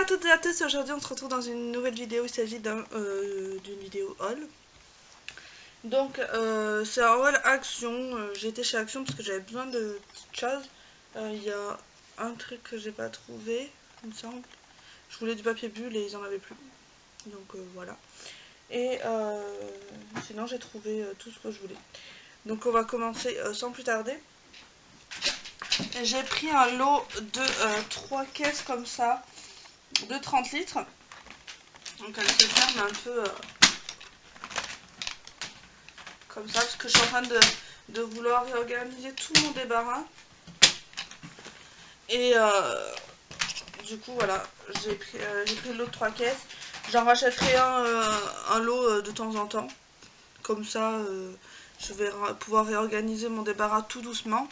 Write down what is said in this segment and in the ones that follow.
toutes et à tous, aujourd'hui on se retrouve dans une nouvelle vidéo, il s'agit d'une vidéo haul. Donc c'est un haul Action, j'ai été chez Action parce que j'avais besoin de petites choses. Il y a un truc que j'ai pas trouvé, il me semble. Je voulais du papier bulle et ils en avaient plus, donc voilà. Et sinon j'ai trouvé tout ce que je voulais. Donc on va commencer sans plus tarder. J'ai pris un lot de 3 caisses comme ça, de 30 litres. Donc elle se ferme un peu comme ça, parce que je suis en train de vouloir réorganiser tout mon débarras. Et du coup voilà, j'ai pris le lot de 3 caisses. J'en rachèterai un lot de temps en temps. Comme ça, je vais pouvoir réorganiser mon débarras tout doucement.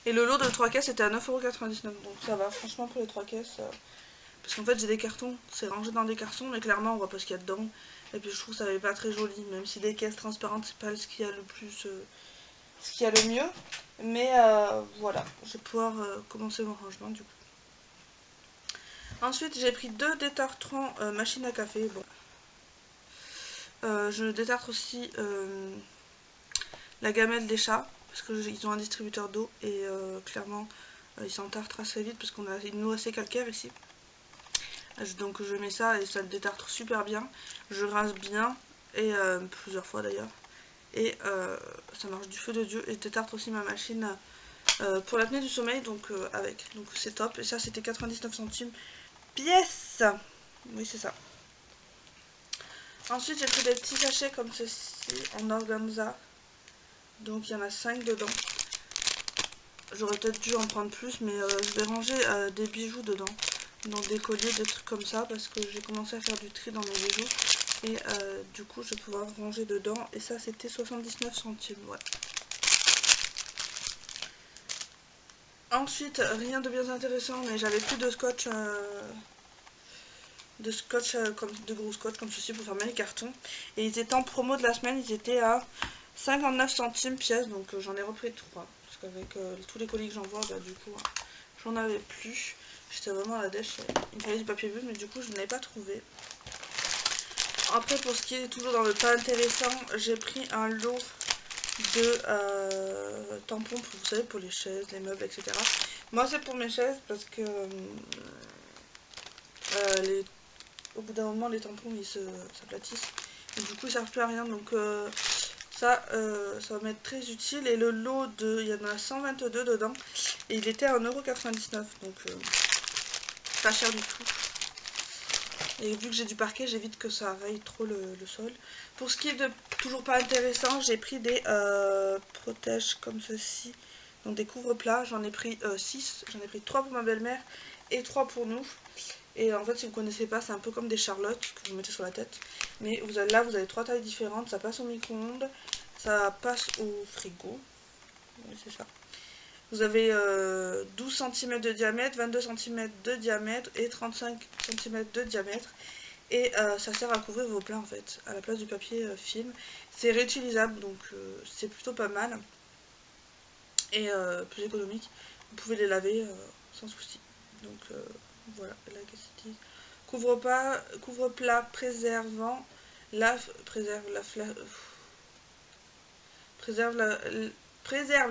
Et le lot de 3 caisses était à 9,99 €. Donc ça va, franchement, pour les 3 caisses. Parce qu'en fait, j'ai des cartons. C'est rangé dans des cartons, mais clairement, on voit pas ce qu'il y a dedans. Et puis je trouve que ça n'est pas très joli. Même si des caisses transparentes, c'est pas ce qu'il y a le plus. Ce qu'il y a le mieux. Mais voilà, je vais pouvoir commencer mon rangement du coup. Ensuite, j'ai pris 2 détartrants machine à café. Bon. Je détartre aussi la gamelle des chats. Parce qu'ils ont un distributeur d'eau et clairement ils s'entartrent assez vite parce qu'on a une eau assez calcaire ici. Donc je mets ça et ça le détartre super bien. Je rince bien et plusieurs fois d'ailleurs. Et ça marche du feu de Dieu. Et je détartre aussi ma machine pour l'apnée du sommeil, donc avec. Donc c'est top. Et ça c'était 99 centimes pièce. Oui c'est ça. Ensuite j'ai pris des petits sachets comme ceci en organza. Donc il y en a 5 dedans. J'aurais peut-être dû en prendre plus, mais je vais ranger des bijoux dedans. Donc des colliers, des trucs comme ça, parce que j'ai commencé à faire du tri dans mes bijoux. Et du coup je vais pouvoir ranger dedans. Et ça c'était 79 centimes, ouais. Ensuite, rien de bien intéressant, mais j'avais plus de scotch, comme de gros scotch comme ceci pour fermer les cartons. Et ils étaient en promo de la semaine, ils étaient à 59 centimes pièce, donc j'en ai repris 3. Parce qu'avec tous les colis que j'envoie, bah, du coup, j'en avais plus. J'étais vraiment à la dèche. Il me fallait du papier bulle, mais du coup, je ne l'avais pas trouvé. Après, pour ce qui est toujours dans le pas intéressant, j'ai pris un lot de tampons, vous savez, pour les chaises, les meubles, etc. Moi, c'est pour mes chaises parce que au bout d'un moment, les tampons, ils s'aplatissent. Et du coup, ils servent plus à rien. Donc, ça va m'être très utile. Et le lot il y en a 122 dedans. Et il était à 1,99 €. Donc, pas cher du tout. Et vu que j'ai du parquet, j'évite que ça raye trop le sol. Pour ce qui est de toujours pas intéressant, j'ai pris des protèges comme ceci. Donc des couvre-plats. J'en ai pris 6. J'en ai pris 3 pour ma belle-mère et 3 pour nous. Et en fait, si vous connaissez pas, c'est un peu comme des charlottes que vous mettez sur la tête. Mais là, vous avez 3 tailles différentes. Ça passe au micro-ondes, ça passe au frigo. Oui, c'est ça. Vous avez 12 cm de diamètre, 22 cm de diamètre et 35 cm de diamètre. Et ça sert à couvrir vos plats en fait, à la place du papier film. C'est réutilisable, donc c'est plutôt pas mal. Et plus économique. Vous pouvez les laver sans souci. Donc voilà, là qu'est-ce qu'il dit ? Couvre-plat préservant préserve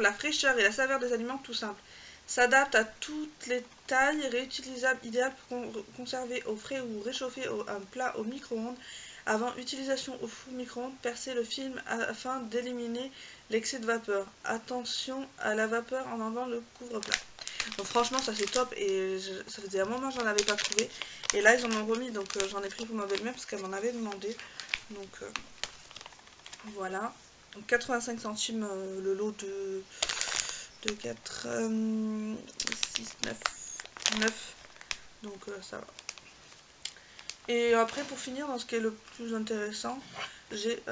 la fraîcheur et la saveur des aliments tout simple. S'adapte à toutes les tailles, réutilisable, idéal pour conserver au frais ou réchauffer un plat au micro-ondes. Avant utilisation au four micro-ondes, percez le film afin d'éliminer l'excès de vapeur. Attention à la vapeur en enlevant le couvre-plat. Donc franchement ça c'est top et ça faisait un moment que j'en avais pas trouvé. Et là ils en ont remis, donc j'en ai pris pour ma belle-mère parce qu'elle m'en avait demandé. Donc voilà. Donc 85 centimes le lot de 4, 6, 9. Donc ça va. Et après pour finir, dans ce qui est le plus intéressant, j'ai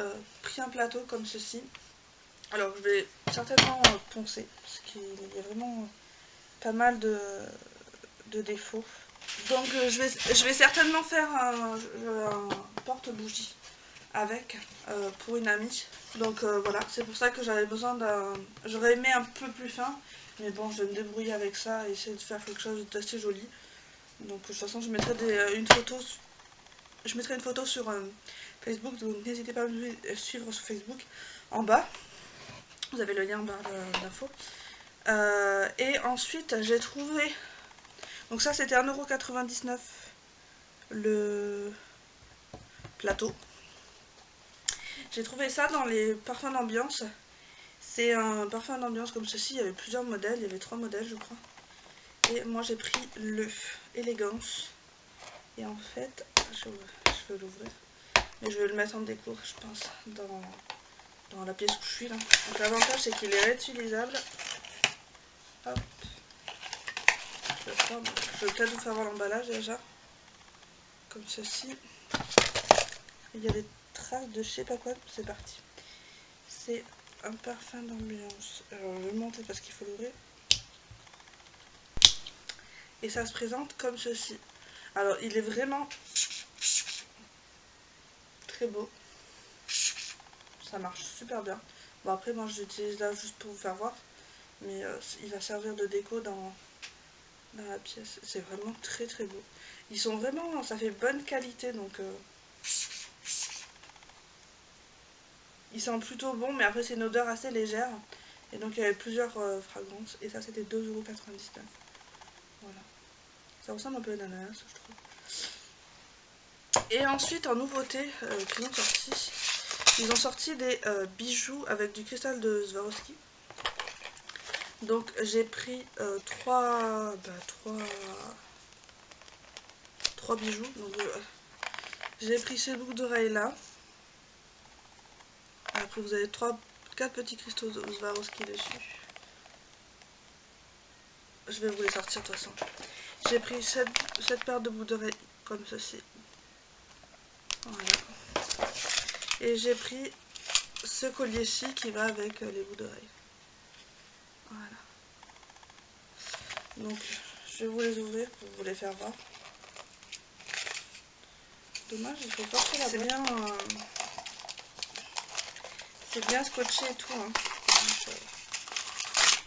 pris un plateau comme ceci. Alors je vais certainement poncer parce qu'il y a vraiment pas mal de défauts. Donc je vais certainement faire un porte-bougie avec pour une amie. Donc voilà, c'est pour ça que j'avais besoin d'un... J'aurais aimé un peu plus fin, mais bon, je vais me débrouiller avec ça et essayer de faire quelque chose d'assez joli. Donc de toute façon je mettrai une photo sur Facebook, donc n'hésitez pas à me suivre sur Facebook en bas. Vous avez le lien en barre d'infos. Et ensuite j'ai trouvé, donc ça c'était 1,99 € le plateau. J'ai trouvé ça dans les parfums d'ambiance. C'est un parfum d'ambiance comme ceci, il y avait plusieurs modèles, il y avait 3 modèles je crois. Et moi j'ai pris le Élégance. Et en fait, je vais l'ouvrir. Mais je vais le mettre en déco, je pense, dans la pièce où je suis là. Donc l'avantage c'est qu'il est réutilisable. Hop. Je vais peut-être vous faire voir l'emballage déjà. Comme ceci. Il y a des traces de je sais pas quoi. C'est parti. C'est un parfum d'ambiance. Alors je vais le monter parce qu'il faut l'ouvrir. Et ça se présente comme ceci. Alors il est vraiment très beau. Ça marche super bien. Bon après moi je l'utilise là juste pour vous faire voir. Mais il va servir de déco dans la pièce. C'est vraiment très très beau. Ils sont vraiment, ça fait bonne qualité donc ils sentent plutôt bon, mais après c'est une odeur assez légère. Et donc il y avait plusieurs fragrances. Et ça c'était 2,99 €. Voilà. Ça ressemble un peu à l'ananas je trouve. Et ensuite en nouveauté qu'ils ont sorti, ils ont sorti des bijoux avec du cristal de Swarovski. Donc j'ai pris 3 bijoux. Donc j'ai pris ces boucles d'oreilles là. Après vous avez 4 petits cristaux de Swarovski dessus. Je vais vous les sortir de toute façon. J'ai pris 7 paires de boucles d'oreilles comme ceci. Voilà. Et j'ai pris ce collier-ci qui va avec les boucles d'oreilles. Voilà. Donc je vais vous les ouvrir pour vous les faire voir. Dommage, il faut pas que la c'est bien scotché et tout. Hein.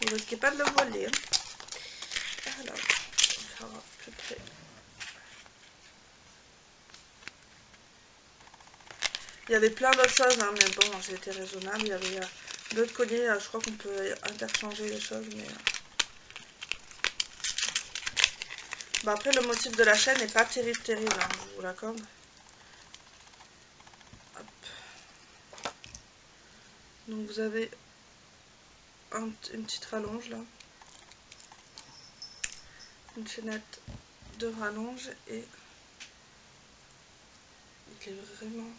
Donc, vous risquez pas de le voler. Hein. Alors, je vais faire plus près. Il y avait plein d'autres choses, hein, mais bon, j'ai été raisonnable. Il y avait d'autres colliers, je crois qu'on peut interchanger les choses, mais... Bon, après, le motif de la chaîne n'est pas terrible, hein, je vous l'accorde. Donc vous avez une petite rallonge là. Une chaînette de rallonge et il est vraiment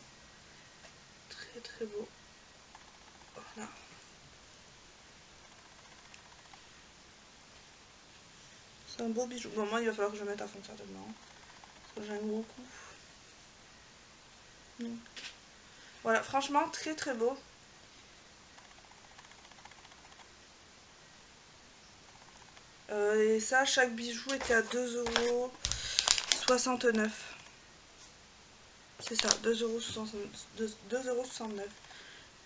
très très beau. Voilà. C'est un beau bijou. Bon, moi il va falloir que je le mette à fond certainement. Parce que j'aime beaucoup. Donc, voilà, franchement très très beau. Et ça, chaque bijou était à 2,69 €. C'est ça, 2,69 €.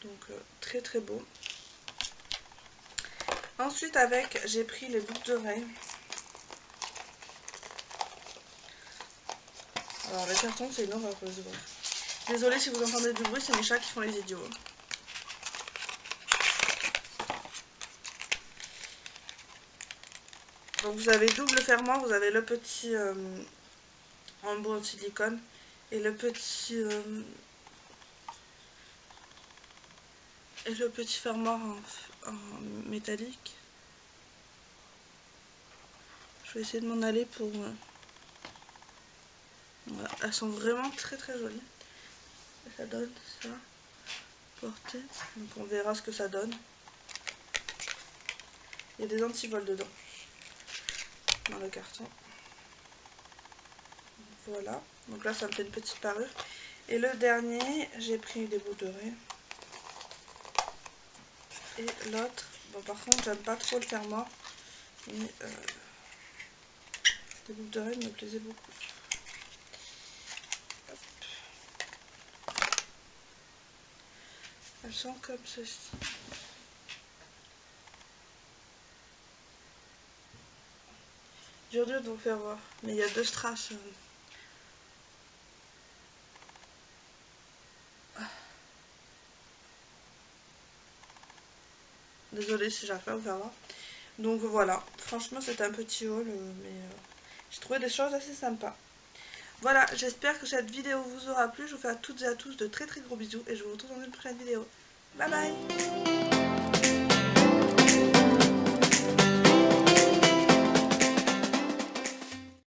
Donc très très beau. Ensuite avec, j'ai pris les boucles d'oreilles. Alors le carton c'est une horreur. Désolée si vous entendez du bruit, c'est mes chats qui font les idiots. Donc vous avez double fermoir, vous avez le petit embout en silicone et le petit fermoir en métallique. Je vais essayer de m'en aller pour... Voilà. Elles sont vraiment très très jolies. Ça donne ça. Portée. Donc on verra ce que ça donne. Il y a des antivols dedans. Dans le carton. Voilà. Donc là ça me fait une petite parure. Et le dernier, j'ai pris des boucles d'oreilles. Et l'autre, bon par contre j'aime pas trop le fermoir. Mais les boucles d'oreilles me plaisaient beaucoup. Hop. Elles sont comme ceci. dur de vous faire voir. Mais il y a 2 strass. Désolée si j'arrive pas à vous faire voir. Donc voilà, franchement c'était un petit haul, mais j'ai trouvé des choses assez sympas. Voilà, j'espère que cette vidéo vous aura plu. Je vous fais à toutes et à tous de très très gros bisous et je vous retrouve dans une prochaine vidéo. Bye bye.